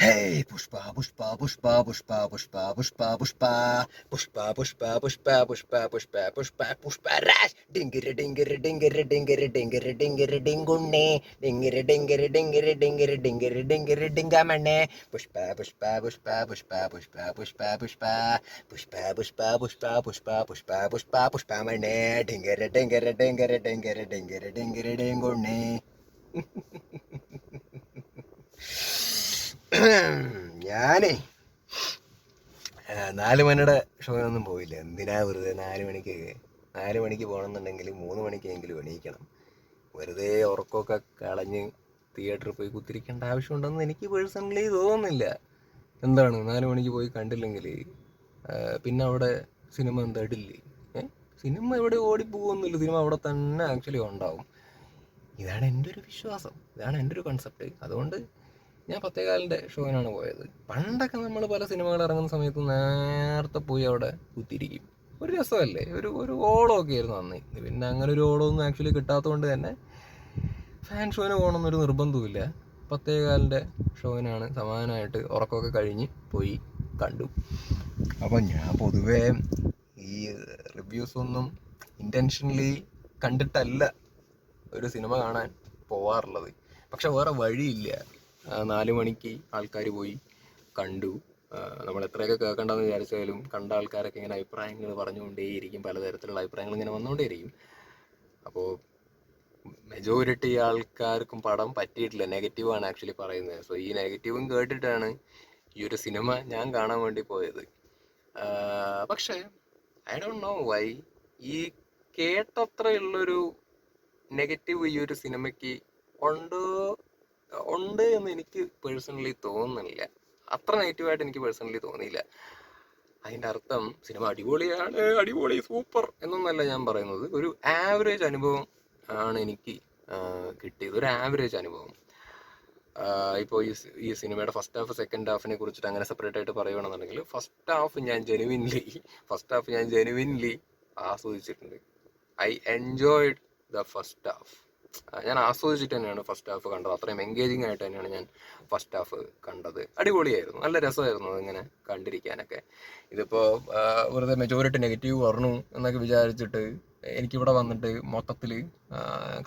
Hey, Pushpa, Pushpa, Pushpa, Pushpa, Pushpa, Pushpa, Pushpa, Pushpa, Pushpa, Pushpa, Pushpa, Pushpa, Pushpa, Pushpa, Rush, Dingere, Dingere, Dingere, Dingere, Dingere, Dingere, Dingune, Dingere, Dingere, Dingere, Dingere, Dingere, Dingere, Dingamane, Pushpa, Pushpa, Pushpa, Pushpa, Pushpa, Pushpa, Pushpa, Pushpa, Pushpa, Pushpa, Pushpa, Pushpa, Pushpa, Pushpa, Mane, Dingere, Dingere, Dingere, Dingere, Dingere, Dingere, Dingune. ഞാനേ 4 മണിയുടെ ഷോയൊന്നും പോയില്ല. എന്തിനാ വെറുതെ 4 മണിക്ക് പോകണമെന്നുണ്ടെങ്കിൽ 3 മണിക്കെങ്കിലും എണീക്കണം. വെറുതെ ഉറക്കമൊക്കെ കളഞ്ഞ് തിയേറ്ററിൽ പോയി കുത്തിരിക്കേണ്ട ആവശ്യമുണ്ടെന്ന് എനിക്ക് പേഴ്സണലി തോന്നുന്നില്ല. എന്താണ് 4 മണിക്ക് പോയി കണ്ടില്ലെങ്കിൽ പിന്നെ അവിടെ സിനിമ എന്താ ഇടില്ലേ? സിനിമ എവിടെ ഓടിപ്പോകുന്നില്ല, സിനിമ അവിടെ തന്നെ ആക്ച്വലി ഉണ്ടാവും. ഇതാണ് എൻ്റെ ഒരു വിശ്വാസം, ഇതാണ് എൻ്റെ ഒരു കൺസെപ്റ്റ്. അതുകൊണ്ട് ഞാൻ 10:15 ഷോയിനാണ് പോയത്. പണ്ടൊക്കെ നമ്മൾ പല സിനിമകൾ ഇറങ്ങുന്ന സമയത്ത് നേരത്തെ പോയി അവിടെ കുത്തിരിക്കും. ഒരു രസമല്ലേ, ഒരു ഓളമൊക്കെ ആയിരുന്നു അന്ന്. പിന്നെ അങ്ങനെ ഒരു ഓളമൊന്നും ആക്ച്വലി കിട്ടാത്തതുകൊണ്ട് തന്നെ ഫാൻ ഷോയിന് പോകണമെന്നൊരു നിർബന്ധവുമില്ല. 10:15 ഷോയിനാണ് സമാധാനമായിട്ട് ഉറക്കമൊക്കെ കഴിഞ്ഞ് പോയി കണ്ടു. അപ്പം ഞാൻ പൊതുവേ ഈ റിവ്യൂസൊന്നും ഇൻറ്റൻഷനലി കണ്ടിട്ടല്ല ഒരു സിനിമ കാണാൻ പോവാറുള്ളത്. പക്ഷെ വേറെ വഴിയില്ല. 4 മണിക്ക് ആൾക്കാർ പോയി കണ്ടു. നമ്മൾ എത്രയൊക്കെ കേൾക്കണ്ടെന്ന് വിചാരിച്ചാലും കണ്ട ആൾക്കാരൊക്കെ ഇങ്ങനെ അഭിപ്രായങ്ങൾ പറഞ്ഞുകൊണ്ടേയിരിക്കും, പലതരത്തിലുള്ള അഭിപ്രായങ്ങൾ ഇങ്ങനെ വന്നുകൊണ്ടേയിരിക്കും. അപ്പോൾ മെജോറിറ്റി ആൾക്കാർക്കും പടം പറ്റിയിട്ടില്ല, നെഗറ്റീവാണ് ആക്ച്വലി പറയുന്നത്. സോ ഈ നെഗറ്റീവും കേട്ടിട്ടാണ് ഈ ഒരു സിനിമ ഞാൻ കാണാൻ വേണ്ടി പോയത്. പക്ഷേ ഐ ഡോണ്ട് നോ വൈ ഈ കേട്ടത്രയുള്ളൊരു നെഗറ്റീവ് ഈ ഒരു സിനിമയ്ക്ക് ഉണ്ട് എന്ന് എനിക്ക് പേഴ്സണലി തോന്നുന്നില്ല. അത്ര നെഗറ്റീവായിട്ട് എനിക്ക് പേഴ്സണലി തോന്നിയില്ല. അതിൻ്റെ അർത്ഥം സിനിമ അടിപൊളിയാണ്, അടിപൊളി സൂപ്പർ എന്നൊന്നല്ല ഞാൻ പറയുന്നത്. ഒരു ആവറേജ് അനുഭവം ആണ് എനിക്ക് കിട്ടിയത്, ഒരു ആവറേജ് അനുഭവം. ഇപ്പോൾ ഈ സിനിമയുടെ ഫസ്റ്റ് ഹാഫ് സെക്കൻഡ് ഹാഫിനെ കുറിച്ചിട്ട് അങ്ങനെ സെപ്പറേറ്റ് ആയിട്ട് പറയുകയാണെന്നുണ്ടെങ്കിൽ ഫസ്റ്റ് ഹാഫ് ഞാൻ ജെനുവിൻലി ആസ്വദിച്ചിട്ടുണ്ട്. I enjoyed the first half. ഞാൻ ആസ്വദിച്ചിട്ട് തന്നെയാണ് ഫസ്റ്റ് ഹാഫ് കണ്ടത്. അത്രയും എൻഗേജിങ് ആയിട്ട് തന്നെയാണ് ഞാൻ ഫസ്റ്റ് ഹാഫ് കണ്ടത്. അടിപൊളിയായിരുന്നു, നല്ല രസമായിരുന്നു അതിങ്ങനെ കണ്ടിരിക്കാനൊക്കെ. ഇതിപ്പോൾ വെറുതെ മെജോറിറ്റി നെഗറ്റീവ് പറഞ്ഞു എന്നൊക്കെ വിചാരിച്ചിട്ട് എനിക്കിവിടെ വന്നിട്ട് മൊത്തത്തിൽ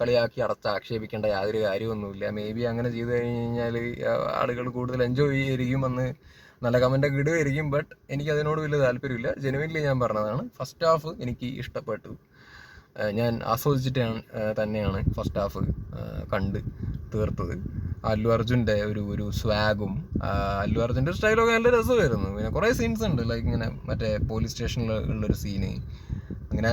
കളിയാക്കി ആക്ഷേപിക്കേണ്ട യാതൊരു കാര്യമൊന്നുമില്ല. മേ ബി അങ്ങനെ ചെയ്തു കഴിഞ്ഞാൽ ആളുകൾ കൂടുതൽ എൻജോയ് ചെയ്യുമായിരിക്കും, അന്ന് നല്ല കമൻ്റൊക്കെ ഇടുമായിരിക്കും. ബട്ട് എനിക്കതിനോട് വലിയ താല്പര്യമില്ല. ജെനുവിൻലി ഞാൻ പറഞ്ഞതാണ്, ഫസ്റ്റ് ഹാഫ് എനിക്ക് ഇഷ്ടപ്പെട്ടു. ഞാൻ ആസ്വദിച്ചിട്ട് തന്നെയാണ് ഫസ്റ്റ് ഹാഫ് കണ്ട് തീർത്തത്. അല്ലു അർജുൻ്റെ ഒരു സ്വാഗും അല്ലു അർജുൻ്റെ സ്റ്റൈലൊക്കെ നല്ല രസമായിരുന്നു. പിന്നെ കുറേ സീൻസ് ഉണ്ട്, ലൈക്ക് ഇങ്ങനെ മറ്റേ പോലീസ് സ്റ്റേഷനിൽ ഉള്ളൊരു സീന്, അങ്ങനെ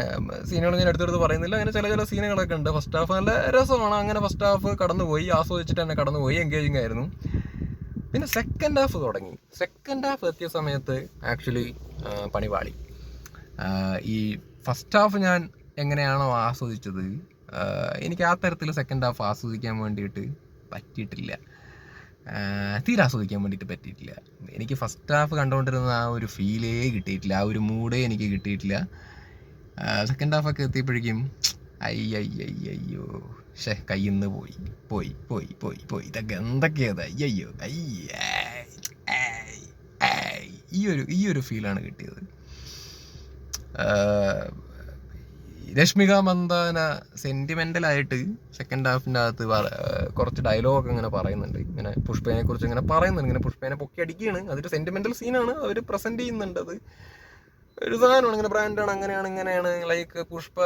സീനുകൾ ഞാൻ എടുത്തെടുത്ത് പറയുന്നില്ല. അങ്ങനെ ചില സീനുകളൊക്കെ ഉണ്ട്. ഫസ്റ്റ് ഹാഫ് നല്ല രസമാണ്. അങ്ങനെ ഫസ്റ്റ് ഹാഫ് കടന്നുപോയി, ആസ്വദിച്ചിട്ട് തന്നെ കടന്നുപോയി, എൻഗേജിങ് ആയിരുന്നു. പിന്നെ സെക്കൻഡ് ഹാഫ് തുടങ്ങി. സെക്കൻഡ് ഹാഫ് എത്തിയ സമയത്ത് ആക്ച്വലി പണിപാളി. ഈ ഫസ്റ്റ് ഹാഫ് ഞാൻ എങ്ങനെയാണോ ആസ്വദിച്ചത്, എനിക്ക് ആ തരത്തിൽ സെക്കൻഡ് ഹാഫ് ആസ്വദിക്കാൻ വേണ്ടിയിട്ട് പറ്റിയിട്ടില്ല. തീരെ ആസ്വദിക്കാൻ വേണ്ടിയിട്ട് പറ്റിയിട്ടില്ല. എനിക്ക് ഫസ്റ്റ് ഹാഫ് കണ്ടുകൊണ്ടിരുന്ന ആ ഒരു ഫീലേ കിട്ടിയിട്ടില്ല, ആ ഒരു മൂഡേ എനിക്ക് കിട്ടിയിട്ടില്ല. സെക്കൻഡ് ഹാഫൊക്കെ എത്തിയപ്പോഴേക്കും അയ്യോ കയ്യിൽ നിന്ന് പോയി ഇതൊക്കെ എന്തൊക്കെയത്, അയ്യോ ഈ ഒരു ഫീലാണ് കിട്ടിയത്. രശ്മിക മന്ദാന സെന്റിമെന്റലായിട്ട് സെക്കൻഡ് ഹാഫിൻ്റെ അകത്ത് കുറച്ച് ഡയലോഗൊക്കെ ഇങ്ങനെ പറയുന്നുണ്ട്. ഇങ്ങനെ പുഷ്പേനെ കുറിച്ച് ഇങ്ങനെ പറയുന്നുണ്ട്, ഇങ്ങനെ പുഷ്പേനെ പൊക്കി അടിക്കുകയാണ്. അതൊരു സെന്റിമെന്റൽ സീനാണ് അവർ പ്രസന്റ് ചെയ്യുന്നുണ്ട്. അത് ഒരു സാധനമാണ്, ഇങ്ങനെ ബ്രാൻഡാണ്, ഇങ്ങനെയാണ് ലൈക്ക് പുഷ്പ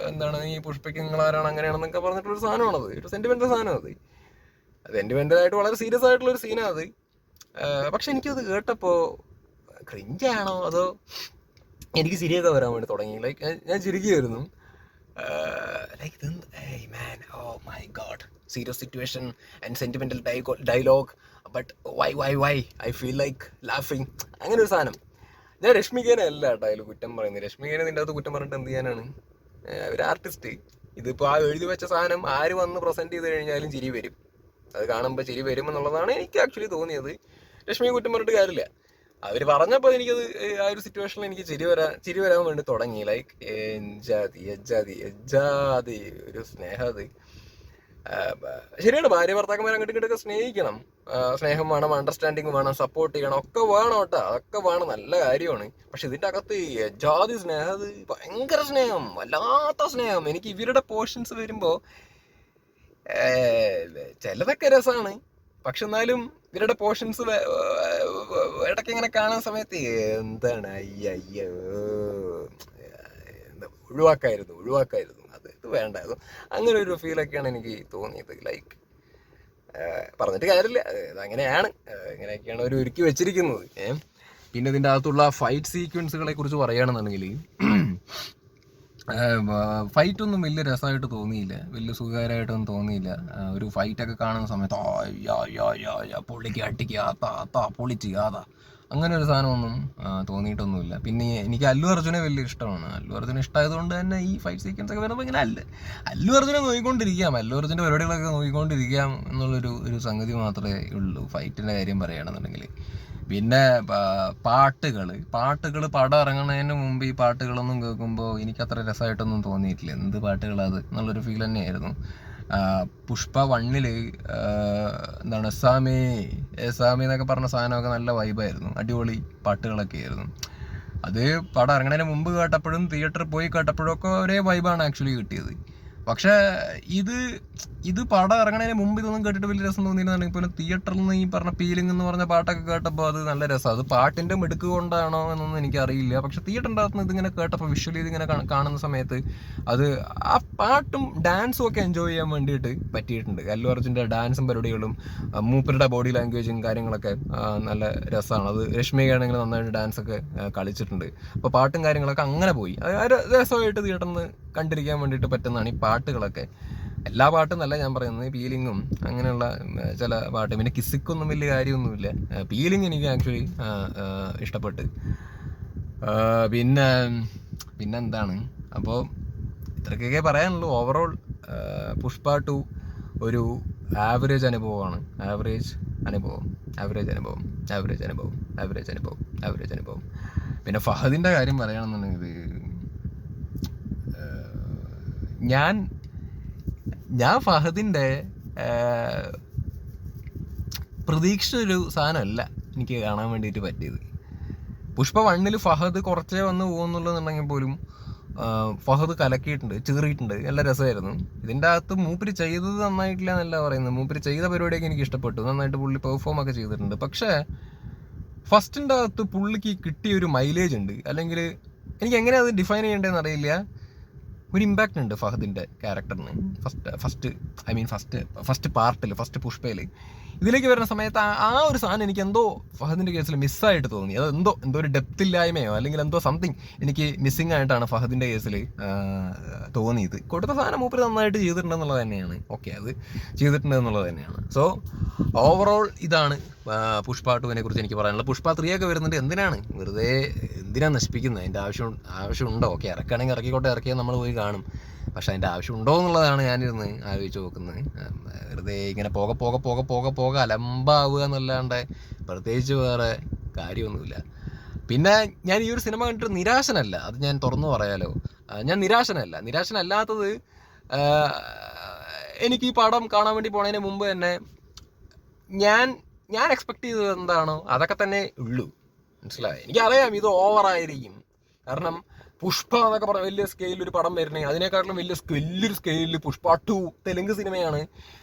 എന്താണ് ഈ പുഷ്പയ്ക്ക് നിങ്ങളാരാണ് അങ്ങനെയാണെന്നൊക്കെ പറഞ്ഞിട്ടുള്ളൊരു സാധനമാണത്. ഒരു സെന്റിമെന്റൽ സാധനം അത് സെന്റിമെന്റലായിട്ട് വളരെ സീരിയസ് ആയിട്ടുള്ളൊരു സീനാണ് അത്. പക്ഷെ എനിക്കത് കേട്ടപ്പോൾ ക്രിഞ്ചാണോ അതോ എനിക്ക് ചിരിയൊക്കെ വരാൻ വേണ്ടി തുടങ്ങി. ലൈക്ക് ഞാൻ ചിരിക്കുകയായിരുന്നു. Like oh my God, serious situation and sentimental dialogue, but why I feel like ലാഫിങ്, അങ്ങനെ ഒരു സാധനം. ഞാൻ രശ്മികേനെ അല്ല കേട്ടോ അതിൽ കുറ്റം പറയുന്നത്. രശ്മികേനെ നിൻ്റെ അകത്ത് കുറ്റം പറഞ്ഞിട്ട് എന്ത് ചെയ്യാനാണ്? ഒരു ആർട്ടിസ്റ്റ്. ഇതിപ്പോൾ ആ എഴുതി വെച്ച സാധനം ആര് വന്ന് പ്രസന്റ് ചെയ്ത് കഴിഞ്ഞാലും ചിരി വരും, അത് കാണുമ്പോൾ ചിരി വരും എന്നുള്ളതാണ് എനിക്ക് ആക്ച്വലി തോന്നിയത്. രശ്മിയെ കുറ്റം പറഞ്ഞിട്ട് കാര്യമില്ല. അവർ പറഞ്ഞപ്പോൾ എനിക്കത് ആ ഒരു സിറ്റുവേഷനിൽ എനിക്ക് ചിരി വരാൻ വേണ്ടി തുടങ്ങി. ലൈക്ക് എജ്ജാതി ഒരു സ്നേഹം അത്. ശരിയാണ്, ഭാര്യ ഭർത്താക്കന്മാർ അങ്ങോട്ടും ഇങ്ങോട്ടൊക്കെ സ്നേഹിക്കണം. സ്നേഹം വേണം, അണ്ടർസ്റ്റാൻഡിങ് വേണം, സപ്പോർട്ട് ചെയ്യണം, ഒക്കെ വേണം കേട്ടോ, അതൊക്കെ വേണം, നല്ല കാര്യമാണ്. പക്ഷെ ഇതിന്റെ അകത്ത് ജാതി സ്നേഹം, അത് ഭയങ്കര സ്നേഹം, വല്ലാത്ത സ്നേഹം. എനിക്ക് ഇവരുടെ പോർഷൻസ് വരുമ്പോ ചിലതൊക്കെ രസമാണ്, പക്ഷെ എന്നാലും ഇവരുടെ പോർഷൻസ് ഇടയ്ക്ക് ഇങ്ങനെ കാണുന്ന സമയത്ത് എന്താണ് അയ്യോ ഒഴിവാക്കായിരുന്നു, അത് ഇത് വേണ്ടായിരുന്നു, അങ്ങനെ ഒരു ഫീലൊക്കെയാണ് എനിക്ക് തോന്നിയത്. ലൈക്ക് പറഞ്ഞിട്ട് കാര്യമില്ല, അതങ്ങനെയാണ്, ഇങ്ങനെയൊക്കെയാണ് അവർ ഒരുക്കി വെച്ചിരിക്കുന്നത്. പിന്നെ ഇതിൻ്റെ അകത്തുള്ള ഫൈറ്റ് സീക്വൻസുകളെ കുറിച്ച് പറയുകയാണെന്നുണ്ടെങ്കിൽ ഫൈറ്റൊന്നും വലിയ രസമായിട്ട് തോന്നിയില്ല, വലിയ സുഖകരമായിട്ടൊന്നും തോന്നിയില്ല. ഒരു ഫൈറ്റൊക്കെ കാണുന്ന സമയത്ത് പൊള്ളിക്ക് അട്ടിക്ക് പൊളിച്ച് അങ്ങനെ ഒരു സാധനമൊന്നും തോന്നിയിട്ടൊന്നുമില്ല. പിന്നെ എനിക്ക് അല്ലു അർജുനെ വലിയ ഇഷ്ടമാണ്. അല്ലു അർജുന ഇഷ്ടമായതുകൊണ്ട് തന്നെ ഈ ഫൈറ്റ് സീക്വൻസ് ഒക്കെ വരുമ്പോൾ ഇങ്ങനെ അല്ലു അർജുനെ നോക്കിക്കൊണ്ടിരിക്കാം, അല്ലു അർജുൻ്റെ പരിപാടികളൊക്കെ നോക്കിക്കൊണ്ടിരിക്കാം എന്നുള്ളൊരു സംഗതി മാത്രമേ ഉള്ളൂ ഫൈറ്റിൻ്റെ കാര്യം പറയുകയാണെന്നുണ്ടെങ്കിൽ. പിന്നെ പാട്ടുകൾ പടം ഇറങ്ങുന്നതിന് മുമ്പ് ഈ പാട്ടുകളൊന്നും കേൾക്കുമ്പോൾ എനിക്കത്ര രസമായിട്ടൊന്നും തോന്നിയിട്ടില്ല. എന്ത് പാട്ടുകളത് എന്നുള്ളൊരു ഫീൽ തന്നെയായിരുന്നു. പുഷ്പ 1 എന്താണ് എസാമി എന്നൊക്കെ പറഞ്ഞ സാധനമൊക്കെ നല്ല വൈബായിരുന്നു, അടിപൊളി പാട്ടുകളൊക്കെ ആയിരുന്നു. അത് പടം ഇറങ്ങുന്നതിന് മുമ്പ് കേട്ടപ്പോഴും തിയേറ്ററിൽ പോയി കേട്ടപ്പോഴും ഒക്കെ ഒരേ വൈബാണ് ആക്ച്വലി കിട്ടിയത്. പക്ഷേ ഇത് പടം ഇറങ്ങുന്നതിന് മുമ്പ് ഇതൊന്നും കേട്ടിട്ട് വലിയ രസം തോന്നിയിരുന്നുണ്ടെങ്കിൽ പോലും തിയേറ്ററിൽ നിന്ന് ഈ പറഞ്ഞ ഫീലിംഗ് എന്ന് പറഞ്ഞ പാട്ടൊക്കെ കേട്ടപ്പോൾ അത് നല്ല രസമാണ്. അത് പാട്ടിൻ്റെ മിടുക്ക് കൊണ്ടാണോ എന്നൊന്നും എനിക്കറിയില്ല. പക്ഷെ തിയേറ്ററിൻ്റെ അകത്ത് നിന്ന് ഇതിങ്ങനെ കേട്ടപ്പോൾ വിഷ്വലി ഇതിങ്ങനെ കാണുന്ന സമയത്ത് അത് ആ പാട്ടും ഡാൻസും ഒക്കെ എൻജോയ് ചെയ്യാൻ വേണ്ടിയിട്ട് പറ്റിയിട്ടുണ്ട്. അല്ലു അർജുൻ്റെ ഡാൻസും പരിപാടികളും മൂപ്പരുടെ ബോഡി ലാംഗ്വേജും കാര്യങ്ങളൊക്കെ നല്ല രസമാണ്. അത് രശ്മികയാണെങ്കിൽ നന്നായിട്ട് ഡാൻസൊക്കെ കളിച്ചിട്ടുണ്ട്. അപ്പോൾ പാട്ടും കാര്യങ്ങളൊക്കെ അങ്ങനെ പോയി രസമായിട്ട് തിയേറ്ററിൽ നിന്ന് കണ്ടിരിക്കാൻ വേണ്ടിയിട്ട് പറ്റുന്നതാണ് ഈ പാട്ടുകളൊക്കെ. എല്ലാ പാട്ടും നല്ല ഞാൻ പറയുന്നത്, പീലിങ്ങും അങ്ങനെയുള്ള ചില പാട്ട്. പിന്നെ കിസിക്കൊന്നും വലിയ കാര്യമൊന്നുമില്ല, പീലിംഗ് എനിക്ക് ആക്ച്വലി ഇഷ്ടപ്പെട്ട്. പിന്നെന്താണ്, അപ്പോൾ ഇത്രയൊക്കെ പറയാനുള്ളൂ. ഓവറോൾ പുഷ്പ 2 ഒരു ആവറേജ് അനുഭവമാണ്. പിന്നെ ഫഹദിൻ്റെ കാര്യം പറയുകയാണെന്നുണ്ടെങ്കിൽ ഞാൻ ഫഹദിൻ്റെ പ്രതീക്ഷിച്ചൊരു സാധനമല്ല എനിക്ക് കാണാൻ വേണ്ടിയിട്ട് പറ്റിയത്. പുഷ്പ 1 ഫഹദ് കുറച്ചേ വന്ന് പോകുന്നുള്ളതെന്നുണ്ടെങ്കിൽ പോലും ഫഹദ് കലക്കിയിട്ടുണ്ട്, ചീറിയിട്ടുണ്ട്, നല്ല രസമായിരുന്നു. ഇതിൻ്റെ അകത്ത് മൂപ്പര് ചെയ്തത് നന്നായിട്ടില്ല എന്നല്ല പറയുന്നത്, മൂപ്പര് ചെയ്ത പരിപാടിയൊക്കെ എനിക്ക് ഇഷ്ടപ്പെട്ടു, നന്നായിട്ട് പുള്ളി പെർഫോം ഒക്കെ ചെയ്തിട്ടുണ്ട്. പക്ഷേ ഫസ്റ്റിൻ്റെ അകത്ത് പുള്ളിക്ക് കിട്ടിയൊരു മൈലേജ് ഉണ്ട്, അല്ലെങ്കിൽ എനിക്ക് എങ്ങനെ അത് ഡിഫൈൻ ചെയ്യേണ്ടതെന്ന് അറിയില്ല. ഒരു ഇമ്പാക്റ്റ് ഉണ്ട് ഫഹദിൻ്റെ ക്യാരക്ടറിന് ഫസ്റ്റ് പാർട്ടിൽ, ഫസ്റ്റ് പുഷ്പയിൽ. ഇതിലേക്ക് വരുന്ന സമയത്ത് ആ ഒരു സാധനം എനിക്ക് എന്തോ ഫഹദിൻ്റെ കേസിൽ മിസ്സായിട്ട് തോന്നി. അത് എന്തോ ഒരു ഡെപ്ത് ഇല്ലായ്മയോ അല്ലെങ്കിൽ എന്തോ സംതിങ് എനിക്ക് മിസ്സിങ് ആയിട്ടാണ് ഫഹദിൻ്റെ കേസിൽ തോന്നിയത്. കൊടുത്ത സാധനം മൂപ്പര് നന്നായിട്ട് ചെയ്തിട്ടുണ്ടെന്നുള്ളത് തന്നെയാണ്, ഓക്കെ, അത് ചെയ്തിട്ടുണ്ടെന്നുള്ളത് തന്നെയാണ്. സോ ഓവറോൾ ഇതാണ് പുഷ്പ 2 കുറിച്ച് എനിക്ക് പറയാനുള്ളത്. പുഷ്പ 3 ഒക്കെ വരുന്നുണ്ട്, എന്തിനാണ് നശിപ്പിക്കുന്നത്? അതിൻ്റെ ആവശ്യമുണ്ടോ? ഓക്കെ, ഇറക്കുകയാണെങ്കിൽ ഇറക്കിയാൽ നമ്മൾ പോയി കാണും. പക്ഷെ അതിൻ്റെ ആവശ്യമുണ്ടോ എന്നുള്ളതാണ് ഞാനിരുന്ന് ആലോചിച്ച് നോക്കുന്നത്. വെറുതെ ഇങ്ങനെ പോകെ അലമ്പാവുക എന്നല്ലാണ്ട് പ്രത്യേകിച്ച് വേറെ കാര്യമൊന്നുമില്ല. പിന്നെ ഞാൻ ഈ ഒരു സിനിമ കണ്ടിട്ട് നിരാശനല്ല, അത് ഞാൻ തുറന്നു പറയാലോ. ഞാൻ നിരാശനല്ലാത്തത് എനിക്ക് ഈ പടം കാണാൻ വേണ്ടി പോണതിന് മുമ്പ് തന്നെ ഞാൻ എക്സ്പെക്ട് ചെയ്തത് എന്താണോ അതൊക്കെ തന്നെ ഉള്ളൂ, മനസ്സിലായി. എനിക്കറിയാം ഇത് ഓവറായിരിക്കും, കാരണം പുഷ്പ എന്നൊക്കെ പറഞ്ഞ വലിയ സ്കെയിലിൽ ഒരു പടം വരുന്നേ, അതിനേക്കാട്ടിലും വലിയൊരു സ്കെയിലിൽ പുഷ്പ 2 തെലുങ്ക് സിനിമയാണ്.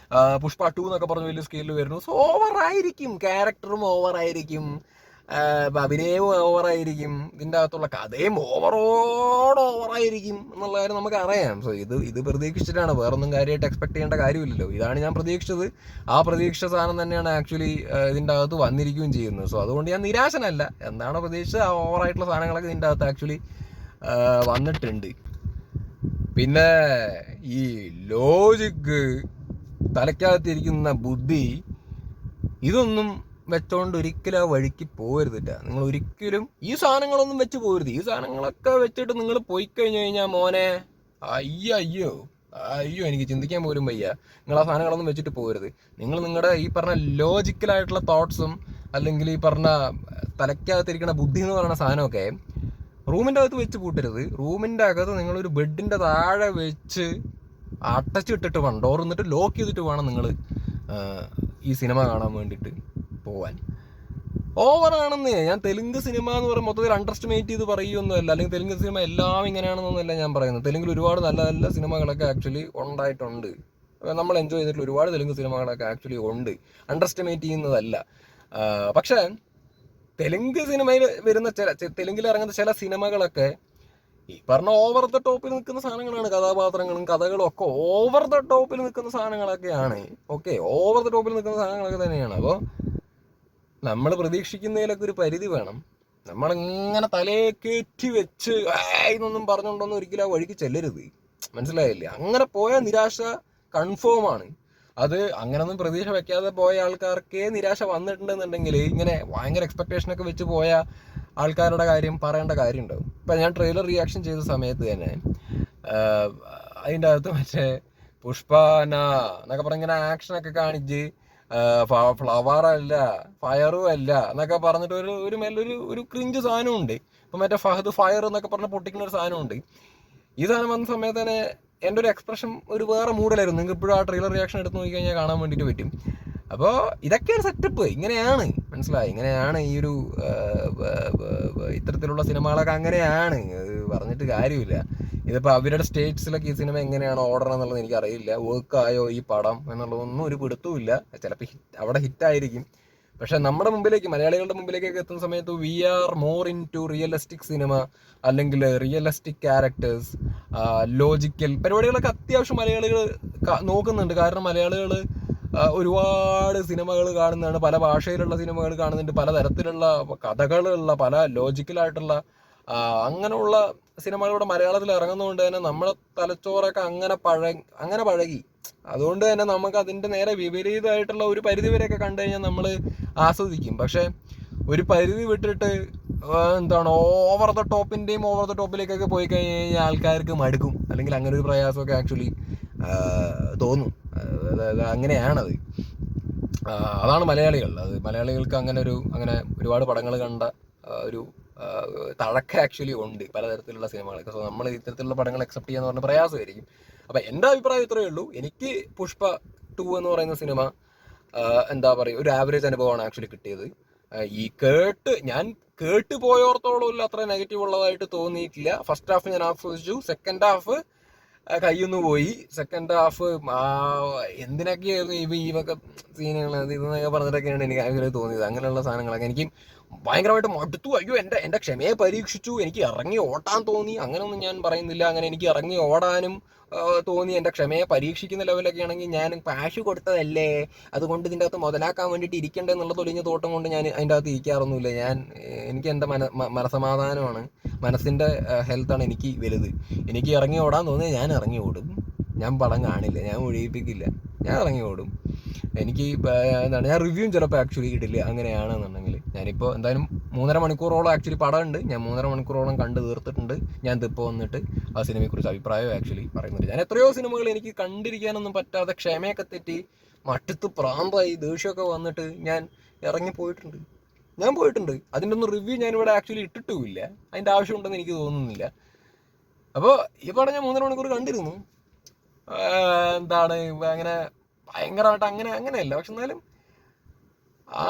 പുഷ്പ 2 എന്നൊക്കെ പറഞ്ഞ വലിയ സ്കെയിലിൽ വരുന്നു. സോ ഓവറായിരിക്കും, ക്യാരക്ടറും ഓവറായിരിക്കും, അഭിനയവും ഓവറായിരിക്കും, ഇതിൻ്റെ അകത്തുള്ള കഥയും ഓവറായിരിക്കും എന്നുള്ള കാര്യം നമുക്കറിയാം. സോ ഇത് പ്രതീക്ഷിച്ചിട്ടാണ്, വേറൊന്നും കാര്യമായിട്ട് എക്സ്പെക്ട് ചെയ്യേണ്ട കാര്യമില്ലല്ലോ. ഇതാണ് ഞാൻ പ്രതീക്ഷിച്ചത്, ആ പ്രതീക്ഷിച്ച സാധനം തന്നെയാണ് ആക്ച്വലി ഇതിൻ്റെ അകത്ത് വന്നിരിക്കുകയും ചെയ്യുന്നത്. സോ അതുകൊണ്ട് ഞാൻ നിരാശനല്ല, എന്താണോ പ്രതീക്ഷിച്ചത് ആ ഓവറായിട്ടുള്ള സാധനങ്ങളൊക്കെ ഇതിൻ്റെ അകത്ത് ആക്ച്വലി വന്നിട്ടുണ്ട്. പിന്നെ ഈ ലോജിക്ക്, തലയ്ക്കകത്തിരിക്കുന്ന ബുദ്ധി, ഇതൊന്നും വെച്ചോണ്ട് ഒരിക്കലും ആ വഴിക്ക് പോകരുതില്ല. നിങ്ങൾ ഒരിക്കലും ഈ സാധനങ്ങളൊന്നും വെച്ച് പോകരുത്. ഈ സാധനങ്ങളൊക്കെ വെച്ചിട്ട് നിങ്ങൾ പോയി കഴിഞ്ഞാൽ മോനെ അയ്യോ എനിക്ക് ചിന്തിക്കാൻ പോലും വയ്യ. നിങ്ങൾ ആ സാധനങ്ങളൊന്നും വെച്ചിട്ട് പോകരുത്. നിങ്ങൾ നിങ്ങളുടെ ഈ പറഞ്ഞ ലോജിക്കലായിട്ടുള്ള തോട്ട്സും അല്ലെങ്കിൽ ഈ പറഞ്ഞ തലയ്ക്കകത്തിരിക്കുന്ന ബുദ്ധി എന്ന് പറയുന്ന സാധനമൊക്കെ റൂമിൻ്റെ അകത്ത് വെച്ച് പൂട്ടരുത്. റൂമിൻ്റെ അകത്ത് നിങ്ങളൊരു ബെഡിൻ്റെ താഴെ വെച്ച് അടച്ചിട്ടിട്ട് വേണം, ഡോർ എന്നിട്ട് ലോക്ക് ചെയ്തിട്ട് വേണം നിങ്ങൾ ഈ സിനിമ കാണാൻ വേണ്ടിയിട്ട് പോവാൻ. ഓവറാണെന്ന്. ഞാൻ തെലുങ്ക് സിനിമ എന്ന് പറയുമ്പോൾ മൊത്തത്തിൽ അണ്ടർ എസ്റ്റിമേറ്റ് ചെയ്ത് പറയുമൊന്നുമല്ല, അല്ലെങ്കിൽ തെലുങ്ക് സിനിമ എല്ലാം ഇങ്ങനെയാണെന്നൊന്നുമല്ല ഞാൻ പറയുന്നത്. തെലുങ്കിൽ ഒരുപാട് നല്ല നല്ല സിനിമകളൊക്കെ ആക്ച്വലി ഉണ്ടായിട്ടുണ്ട്, നമ്മൾ എൻജോയ് ചെയ്തിട്ടുള്ള ഒരുപാട് തെലുങ്ക് സിനിമകളൊക്കെ ആക്ച്വലി ഉണ്ട്, അണ്ടർ എസ്റ്റിമേറ്റ് ചെയ്യുന്നതല്ല. പക്ഷേ തെലുങ്ക് സിനിമയിൽ വരുന്ന തെലുങ്കിൽ ഇറങ്ങുന്ന ചില സിനിമകളൊക്കെ ഈ പറഞ്ഞ ഓവർ ദ ടോപ്പിൽ നിൽക്കുന്ന സാധനങ്ങളാണ്. കഥാപാത്രങ്ങളും കഥകളും ഒക്കെ ഓവർ ദ ടോപ്പിൽ നിൽക്കുന്ന സാധനങ്ങളൊക്കെയാണ്. ഓക്കെ, ഓവർ ദ ടോപ്പിൽ നിൽക്കുന്ന സാധനങ്ങളൊക്കെ തന്നെയാണ്. അപ്പോൾ നമ്മൾ പ്രതീക്ഷിക്കുന്നതിലൊക്കെ ഒരു പരിധി വേണം. നമ്മളിങ്ങനെ തലയെ കയറ്റി വെച്ച് എന്നൊന്നും പറഞ്ഞുകൊണ്ടൊന്നും ഒരിക്കലും ആ വഴിക്ക് ചെല്ലരുത്, മനസ്സിലായില്ലേ? അങ്ങനെ പോയ നിരാശ കൺഫേം ആണ്. അത് അങ്ങനൊന്നും പ്രതീക്ഷ വെക്കാതെ പോയ ആൾക്കാർക്കേ നിരാശ വന്നിട്ടുണ്ടെന്നുണ്ടെങ്കിൽ ഇങ്ങനെ ഭയങ്കര എക്സ്പെക്ടേഷനൊക്കെ വെച്ച് പോയ ആൾക്കാരുടെ കാര്യം പറയേണ്ട കാര്യം ഉണ്ടാവും. ഇപ്പം ഞാൻ ട്രെയിലർ റിയാക്ഷൻ ചെയ്ത സമയത്ത് തന്നെ അതിൻ്റെ അകത്ത് മറ്റേ പുഷ്പന എന്നൊക്കെ പറഞ്ഞ ഇങ്ങനെ ആക്ഷനൊക്കെ കാണിച്ച് ഫ്ലവറല്ല ഫയറും അല്ല എന്നൊക്കെ പറഞ്ഞിട്ട് ഒരു ക്രിഞ്ച് സാധനമുണ്ട്. ഇപ്പം മറ്റേ ഫഹദ് ഫയർ എന്നൊക്കെ പറഞ്ഞ് പൊട്ടിക്കുന്ന ഒരു സാധനമുണ്ട്. ഈ സാധനം വന്ന സമയത്ത് തന്നെ എൻ്റെ ഒരു എക്സ്പ്രഷൻ ഒരു വേറെ മൂഡിലായിരുന്നു. നിങ്ങൾക്ക് ഇപ്പോഴും ആ ട്രെയിലർ റിയാക്ഷൻ എടുത്ത് നോക്കിക്കഴിഞ്ഞാൽ കാണാൻ വേണ്ടിയിട്ട് പറ്റും. അപ്പോൾ ഇതൊക്കെയാണ് സെറ്റപ്പ്, ഇങ്ങനെയാണ്, മനസ്സിലായി? ഇങ്ങനെയാണ് ഈ ഒരു ഇത്തരത്തിലുള്ള സിനിമകളൊക്കെ അങ്ങനെയാണ്, പറഞ്ഞിട്ട് കാര്യമില്ല. ഇതിപ്പോൾ അവരുടെ സ്റ്റേറ്റ്സിലൊക്കെ ഈ സിനിമ എങ്ങനെയാണ് ഓർഡർ എന്നുള്ളത് എനിക്കറിയില്ല. വർക്കായോ ഈ പടം എന്നുള്ളതൊന്നും ഒരു പിടുത്തവുമില്ല. ചിലപ്പോൾ അവിടെ ഹിറ്റായിരിക്കും. പക്ഷെ നമ്മുടെ മുമ്പിലേക്ക്, മലയാളികളുടെ മുമ്പിലേക്കൊക്കെ എത്തുന്ന സമയത്ത് we are more into realistic cinema, അല്ലെങ്കിൽ റിയലിസ്റ്റിക് ക്യാരക്ടേഴ്സ്, ലോജിക്കൽ പരിപാടികളൊക്കെ അത്യാവശ്യം മലയാളികൾ നോക്കുന്നുണ്ട്. കാരണം മലയാളികൾ ഒരുപാട് സിനിമകൾ കാണുന്നതാണ്, പല ഭാഷയിലുള്ള സിനിമകൾ കാണുന്നുണ്ട്, പലതരത്തിലുള്ള കഥകളുള്ള, പല ലോജിക്കലായിട്ടുള്ള അങ്ങനെയുള്ള സിനിമകളിലൂടെ മലയാളത്തിൽ ഇറങ്ങുന്നതുകൊണ്ട് തന്നെ നമ്മളെ തലച്ചോറൊക്കെ അങ്ങനെ പഴകി. അതുകൊണ്ട് തന്നെ നമുക്ക് അതിൻ്റെ നേരെ വിപരീതമായിട്ടുള്ള ഒരു പരിധി വരെയൊക്കെ കണ്ടു കഴിഞ്ഞാൽ നമ്മൾ ആസ്വദിക്കും. പക്ഷെ ഒരു പരിധി വിട്ടിട്ട് ഓവർ ദ ടോപ്പിലേക്കൊക്കെ പോയി കഴിഞ്ഞ് കഴിഞ്ഞാൽ ആൾക്കാർക്ക് മടുക്കും, അല്ലെങ്കിൽ അങ്ങനെ ഒരു പ്രയാസമൊക്കെ ആക്ച്വലി തോന്നും. അങ്ങനെയാണത്. അതാണ് മലയാളികൾ. അത് മലയാളികൾക്ക് അങ്ങനെ ഒരുപാട് പടങ്ങൾ കണ്ട ഒരു തഴക്കം ആക്ച്വലി ഉണ്ട് പലതരത്തിലുള്ള സിനിമകളൊക്കെ. സോ നമ്മൾ ഇത്തരത്തിലുള്ള പടങ്ങൾ അക്സെപ്റ്റ് ചെയ്യാന്ന് പറഞ്ഞ പ്രയാസമായിരിക്കും. അപ്പം എൻ്റെ അഭിപ്രായം ഇത്രയേ ഉള്ളൂ. എനിക്ക് പുഷ്പ 2 എന്ന് പറയുന്ന സിനിമ ഒരു ആവറേജ് അനുഭവമാണ് ആക്ച്വലി കിട്ടിയത്. ഞാൻ കേട്ട് പോയോർത്തോളം അത്ര നെഗറ്റീവ് ഉള്ളതായിട്ട് തോന്നിയിട്ടില്ല. ഫസ്റ്റ് ഹാഫ് ഞാൻ ആസ്വദിച്ചു, സെക്കൻഡ് ഹാഫ് കയ്യൊന്നു പോയി. സെക്കൻഡ് ഹാഫ് എന്തിനൊക്കെയായിരുന്നു ഇവൊക്കെ സീനുകൾ ഇതെന്നൊക്കെ പറഞ്ഞിട്ടൊക്കെയാണ് എനിക്ക് ആക്ച്വലി തോന്നിയത്. അങ്ങനെയുള്ള സാധനങ്ങളൊക്കെ എനിക്ക് ഭയങ്കരമായിട്ട് മടുത്തു. അയ്യോ, എൻ്റെ ക്ഷമയെ പരീക്ഷിച്ചു, എനിക്ക് ഇറങ്ങി ഓടാൻ തോന്നി. അങ്ങനെയൊന്നും ഞാൻ പറയുന്നില്ല. അങ്ങനെ എനിക്ക് ഇറങ്ങി ഓടാനും തോന്നി. എൻ്റെ ക്ഷമയെ പരീക്ഷിക്കുന്ന ലെവലൊക്കെ ആണെങ്കിൽ ഞാൻ കാശ് കൊടുത്തതല്ലേ, അതുകൊണ്ട് ഇതിൻ്റെ അകത്ത് മുതലാക്കാൻ വേണ്ടിയിട്ട് ഇരിക്കേണ്ടത് എന്നുള്ള തൊലിഞ്ഞ തോട്ടം കൊണ്ട് ഞാൻ അതിൻ്റെ അകത്ത് ഇരിക്കാറൊന്നുമില്ല. എനിക്ക് എൻ്റെ മനസമാധാനമാണ്, മനസ്സിൻ്റെ ഹെൽത്താണ് എനിക്ക് വലുത്. എനിക്ക് ഇറങ്ങി ഓടാൻ തോന്നിയാൽ ഞാൻ ഇറങ്ങി ഓടും. ഞാൻ പടം കാണില്ല, ഞാൻ ഒഴിയിപ്പിക്കില്ല, ഞാൻ ഇറങ്ങി ഓടും. എനിക്ക് ഞാൻ റിവ്യൂവും ചിലപ്പോൾ ആക്ച്വലി ഇടില്ല അങ്ങനെയാണെന്നുണ്ടെങ്കിൽ. ഞാനിപ്പോൾ എന്തായാലും 3.5 മണിക്കൂറോളം ആക്ച്വലി പടമുണ്ട്. ഞാൻ 3.5 മണിക്കൂറോളം കണ്ട് തീർത്തിട്ടുണ്ട്. ഞാൻ ഇപ്പോൾ വന്നിട്ട് ആ സിനിമയെക്കുറിച്ച് അഭിപ്രായം ആക്ച്വലി പറയുന്നുണ്ട്. ഞാൻ എത്രയോ സിനിമകൾ എനിക്ക് കണ്ടിരിക്കാനൊന്നും പറ്റാതെ ക്ഷമയൊക്കെ തെറ്റി മടുത്ത് പ്രാന്തായി ദേഷ്യമൊക്കെ വന്നിട്ട് ഞാൻ ഇറങ്ങിപ്പോയിട്ടുണ്ട്. അതിൻ്റെ ഒന്നും റിവ്യൂ ഞാനിവിടെ ആക്ച്വലി ഇട്ടിട്ടുമില്ല. അതിൻ്റെ ആവശ്യമുണ്ടെന്ന് എനിക്ക് തോന്നുന്നില്ല. അപ്പോൾ ഈ പടം ഞാൻ 3.5 മണിക്കൂർ കണ്ടിരുന്നു. അങ്ങനെ ഭയങ്കരമായിട്ട് അങ്ങനെയല്ല. പക്ഷെ എന്നാലും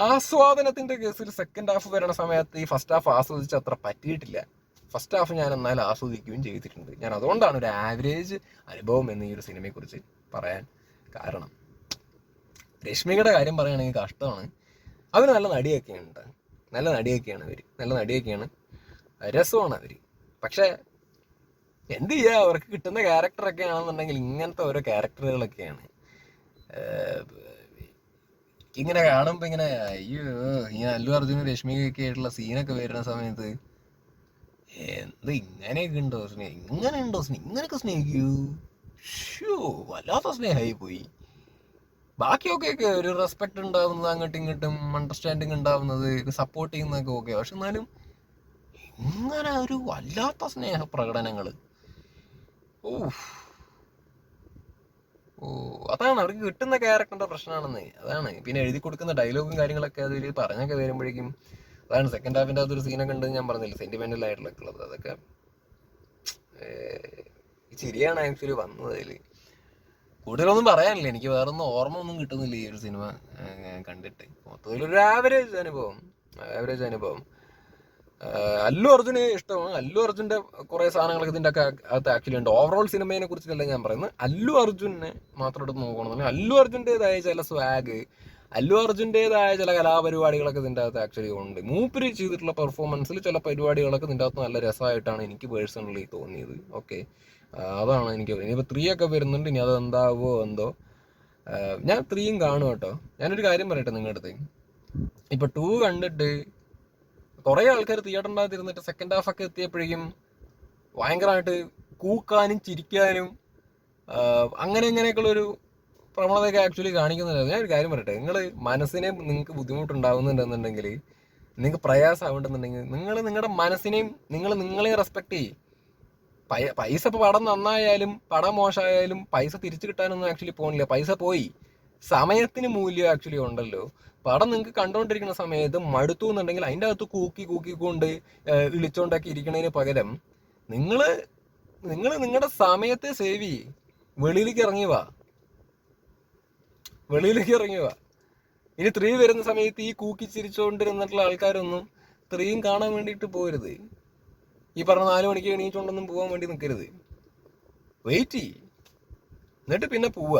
ആസ്വാദനത്തിന്റെ കേസിൽ സെക്കൻഡ് ഹാഫ് വരുന്ന സമയത്ത് ഈ ഫസ്റ്റ് ഹാഫ് ആസ്വദിച്ച് അത്ര പറ്റിയിട്ടില്ല. ഫസ്റ്റ് ഹാഫ് ഞാൻ എന്നാലും ആസ്വദിക്കുകയും ചെയ്തിട്ടുണ്ട്. ഞാൻ അതുകൊണ്ടാണ് ഒരു ആവറേജ് അനുഭവം എന്ന് ഈ ഒരു സിനിമയെക്കുറിച്ച് പറയാൻ കാരണം. രശ്മികയുടെ കാര്യം പറയുകയാണെങ്കിൽ കഷ്ടമാണ്. അവർ നല്ല നടിയൊക്കെയാണ്, നല്ല നടിയൊക്കെയാണ്, രസമാണ് അവർ. പക്ഷേ എന്ത് ചെയ്യുക, അവർക്ക് കിട്ടുന്ന ക്യാരക്ടറൊക്കെ ആണെന്നുണ്ടെങ്കിൽ ഇങ്ങനത്തെ ഓരോ ക്യാരക്ടറുകളൊക്കെയാണ്. ഇങ്ങനെ കാണുമ്പോൾ ഇങ്ങനെ അയ്യോ, ഈ അല്ലു അർജുനും രശ്മികയൊക്കെ ആയിട്ടുള്ള സീനൊക്കെ വരുന്ന സമയത്ത് ഇങ്ങനെയൊക്കെ ഉണ്ടോ ഇങ്ങനെയൊക്കെ സ്നേഹിക്കൂ, വല്ലാത്ത സ്നേഹമായി പോയി. ബാക്കിയൊക്കെ ഒരു റെസ്പെക്ട് ഉണ്ടാവുന്നത്, അങ്ങോട്ടും ഇങ്ങോട്ടും അണ്ടർസ്റ്റാൻഡിങ് ഉണ്ടാവുന്നത്, സപ്പോർട്ട് ചെയ്യുന്നതൊക്കെ ഓക്കെ. പക്ഷെ എന്നാലും ഇങ്ങനെ ഒരു വല്ലാത്ത സ്നേഹ പ്രകടനങ്ങൾ, അതാണ് അവർക്ക് കിട്ടുന്ന ക്യാരക്ടറിന്റെ പ്രശ്നമാണെന്ന്. അതാണ് പിന്നെ എഴുതി കൊടുക്കുന്ന ഡയലോഗും കാര്യങ്ങളൊക്കെ അതിൽ പറഞ്ഞൊക്കെ വരുമ്പോഴേക്കും അതാണ്. സെക്കൻഡ് ഹാഫിൻ്റെ അകത്തൊരു സീനൊക്കെ ഉണ്ട്, ഞാൻ പറഞ്ഞില്ല, സെന്റിമെന്റൽ ആയിട്ടുള്ളൊക്കെ ഉള്ളത്. അതൊക്കെ ശരിയാണ് ആക്ച്വലി വന്നത് അതിൽ. കൂടുതലൊന്നും പറയാനില്ല, എനിക്ക് വേറൊന്നും ഓർമ്മ ഒന്നും കിട്ടുന്നില്ല ഈ ഒരു സിനിമ കണ്ടിട്ട്. മൊത്തത്തിലൊരു ആവറേജ് അനുഭവം. അല്ലു അർജുന് ഇഷ്ടമാണ്. അല്ലു അർജുന്റെ കുറെ സാധനങ്ങളൊക്കെ ഇതിന്റെ ഒക്കെ അകത്ത് ആക്ച്വലി ഉണ്ട്. ഓവറോൾ സിനിമയെ കുറിച്ചിട്ടല്ല ഞാൻ പറയുന്നത്, അല്ലു അർജുനെ മാത്രം എടുത്ത് നോക്കണമെന്നുണ്ടെങ്കിൽ അല്ലു അർജുൻ്റെതായ ചില സ്വാഗ്, അല്ലു അർജുൻ്റെതായ ചില കലാപരിപാടികളൊക്കെ ഇതിൻ്റെ അകത്ത് ആക്ച്വലി ഉണ്ട്. മൂപ്പര് ചെയ്തിട്ടുള്ള പെർഫോമൻസിൽ ചില പരിപാടികളൊക്കെ ഇതിൻ്റെ അകത്ത് നല്ല രസമായിട്ടാണ് എനിക്ക് പേഴ്സണലി തോന്നിയത്. ഓക്കെ, അതാണ് എനിക്ക്. ഇനിയിപ്പോൾ 3 ഒക്കെ വരുന്നുണ്ട്, ഇനി അത് എന്താവോ എന്തോ. ഞാൻ 3 കാണും കേട്ടോ. ഞാനൊരു കാര്യം പറയട്ടെ നിങ്ങളുടെ അടുത്ത്. ഇപ്പൊ 2 കണ്ടിട്ട് കുറെ ആൾക്കാർ തിയേറ്ററിൻ്റെ അകത്ത് ഇരുന്നിട്ട് സെക്കൻഡ് ഹാഫ് ഒക്കെ എത്തിയപ്പോഴേക്കും ഭയങ്കരമായിട്ട് കൂക്കാനും ചിരിക്കാനും അങ്ങനെയൊക്കെയുള്ളൊരു പ്രവണതയൊക്കെ ആക്ച്വലി കാണിക്കുന്നില്ല. ഞാൻ ഒരു കാര്യം പറയട്ടെ, നിങ്ങൾ മനസ്സിനെ നിങ്ങൾക്ക് ബുദ്ധിമുട്ടുണ്ടാവുന്നുണ്ടെന്നുണ്ടെങ്കിൽ, നിങ്ങൾക്ക് പ്രയാസമാവുന്നുണ്ടെന്നുണ്ടെങ്കിൽ, നിങ്ങൾ നിങ്ങളുടെ മനസ്സിനെയും നിങ്ങളെയും റെസ്പെക്ട് ചെയ്യും. പൈസ ഇപ്പോൾ പടം നന്നായാലും പടം മോശമായാലും പൈസ തിരിച്ചു കിട്ടാനൊന്നും ആക്ച്വലി പോകുന്നില്ല. പൈസ പോയി, സമയത്തിന് മൂല്യം ആക്ച്വലി ഉണ്ടല്ലോ. പടം നിങ്ങൾക്ക് കണ്ടുകൊണ്ടിരിക്കുന്ന സമയത്ത് മടുത്തു എന്നുണ്ടെങ്കിൽ അതിൻ്റെ അകത്ത് കൂക്കിക്കൊണ്ട് ഇളിച്ചോണ്ടാക്കി ഇരിക്കണതിന് പകരം നിങ്ങൾ നിങ്ങളുടെ സമയത്തെ സേവ് ചെയ്യ്. വെളിയിലേക്ക് ഇറങ്ങി വാ. ഇനി 3 വരുന്ന സമയത്ത് ഈ കൂക്കി ചിരിച്ചുകൊണ്ടിരുന്നിട്ടുള്ള ആൾക്കാരൊന്നും 3 കാണാൻ വേണ്ടിയിട്ട് പോരുത്. ഈ പറഞ്ഞ 4 മണിക്ക് എണീച്ചുകൊണ്ടൊന്നും പോകാൻ വേണ്ടി നിൽക്കരുത്. വെയിറ്റ് ചെയ്യ്, എന്നിട്ട് പിന്നെ പോവുക.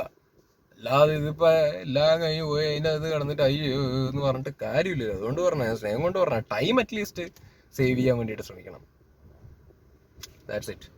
അല്ലാതെ ഇതിപ്പോ എല്ലാം കഴിഞ്ഞ് പോയി അതിൻ്റെ അത് കിടന്നിട്ട് അയ്യോ എന്ന് പറഞ്ഞിട്ട് കാര്യമില്ലല്ലോ. അതുകൊണ്ട് സ്നേഹം കൊണ്ട് പറഞ്ഞ ടൈം അറ്റ്ലീസ്റ്റ് സേവ് ചെയ്യാൻ വേണ്ടിയിട്ട് ശ്രമിക്കണം. That's it.